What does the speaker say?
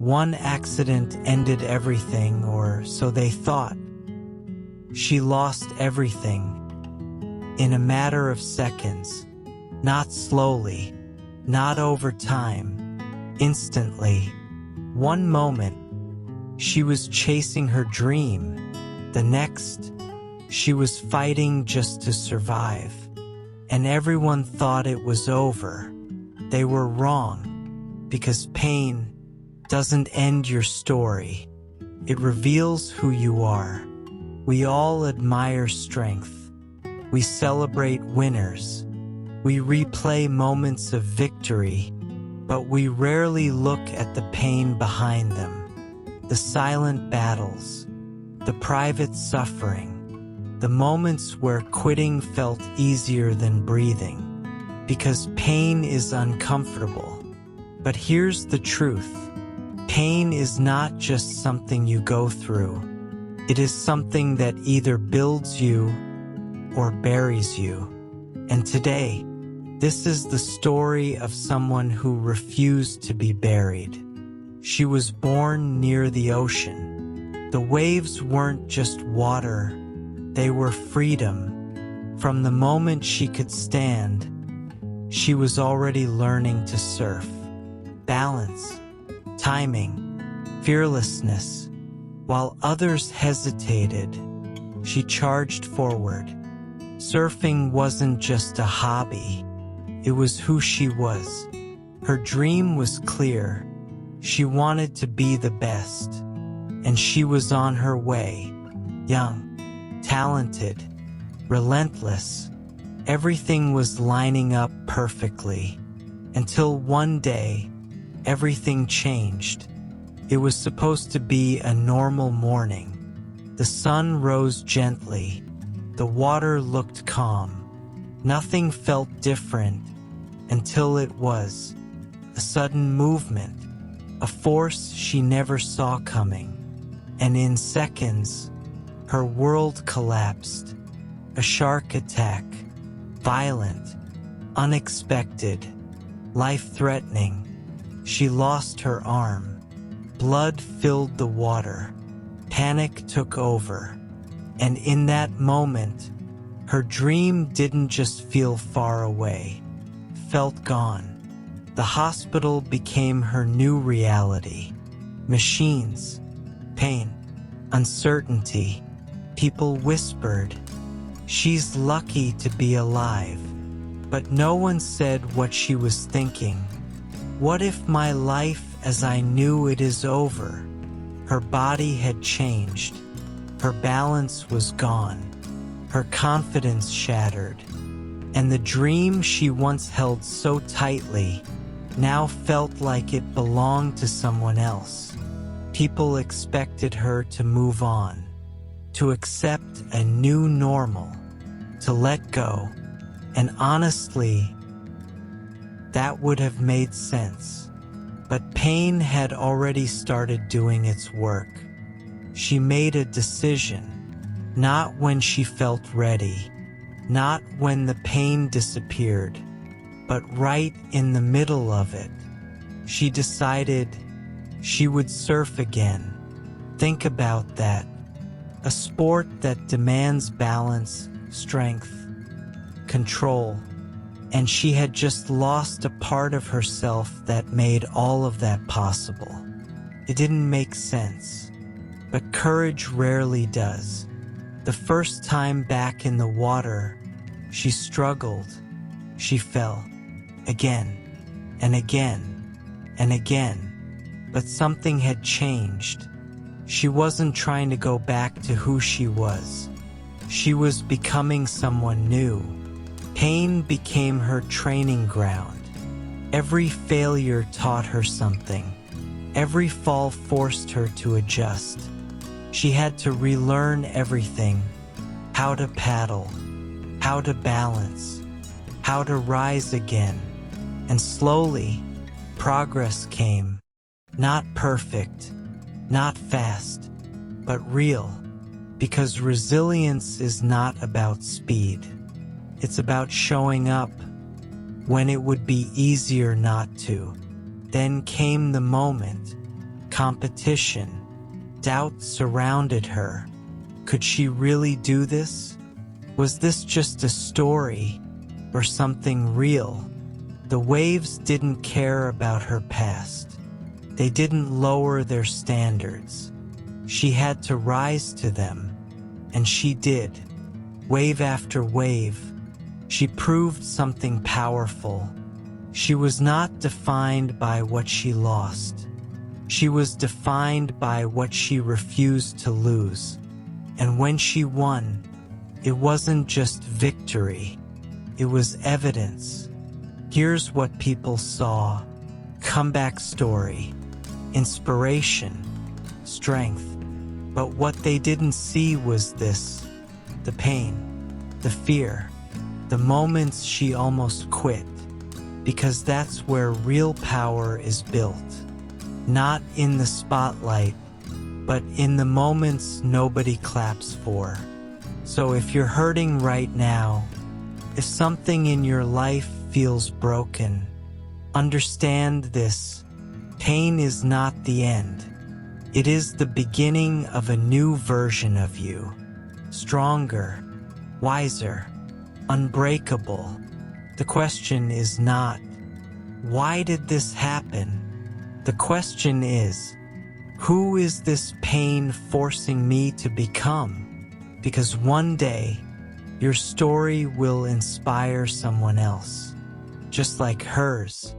One accident ended everything, or so they thought. She lost everything in a matter of seconds, not slowly, not over time, instantly. One moment, she was chasing her dream. The next, she was fighting just to survive. And everyone thought it was over. They were wrong, because pain doesn't end your story. It reveals who you are. We all admire strength. We celebrate winners. We replay moments of victory, but we rarely look at the pain behind them. The silent battles, the private suffering, the moments where quitting felt easier than breathing, because pain is uncomfortable. But here's the truth. Pain is not just something you go through. It is something that either builds you or buries you. And today, this is the story of someone who refused to be buried. She was born near the ocean. The waves weren't just water, they were freedom. From the moment she could stand, she was already learning to surf. Balance, timing, fearlessness. While others hesitated, she charged forward. Surfing wasn't just a hobby, it was who she was. Her dream was clear. She wanted to be the best, and she was on her way. Young, talented, relentless. Everything was lining up perfectly, until one day, everything changed. It was supposed to be a normal morning. The sun rose gently. The water looked calm. Nothing felt different until it was. A sudden movement, a force she never saw coming. And in seconds, her world collapsed. A shark attack, violent, unexpected, life-threatening. She lost her arm. Blood filled the water. Panic took over. And in that moment, her dream didn't just feel far away, felt gone. The hospital became her new reality. Machines, pain, uncertainty. People whispered, "She's lucky to be alive." But no one said what she was thinking. What if my life as I knew it is over? Her body had changed. Her balance was gone. Her confidence shattered. And the dream she once held so tightly now felt like it belonged to someone else. People expected her to move on, to accept a new normal, to let go. And honestly, that would have made sense. But pain had already started doing its work. She made a decision, not when she felt ready, not when the pain disappeared, but right in the middle of it. She decided she would surf again. Think about that. A sport that demands balance, strength, control. And she had just lost a part of herself that made all of that possible. It didn't make sense, but courage rarely does. The first time back in the water, she struggled. She fell, again, and again, and again. But something had changed. She wasn't trying to go back to who she was. She was becoming someone new. Pain became her training ground. Every failure taught her something. Every fall forced her to adjust. She had to relearn everything: how to paddle, how to balance, how to rise again. And slowly, progress came. Not perfect, not fast, but real. Because resilience is not about speed. It's about showing up when it would be easier not to. Then came the moment. competition, doubt surrounded her. Could she really do this? Was this just a story or something real? The waves didn't care about her past. They didn't lower their standards. She had to rise to them, and she did. Wave after wave, she proved something powerful. She was not defined by what she lost. She was defined by what she refused to lose. And when she won, it wasn't just victory. It was evidence. Here's what people saw: comeback story, inspiration, strength. But what they didn't see was this: the pain, the fear, the moments she almost quit. Because that's where real power is built. Not in the spotlight, but in the moments nobody claps for. So if you're hurting right now, if something in your life feels broken, understand this: pain is not the end. It is the beginning of a new version of you. Stronger, wiser, unbreakable. The question is not, why did this happen? The question is, who is this pain forcing me to become? Because one day, your story will inspire someone else, just like hers.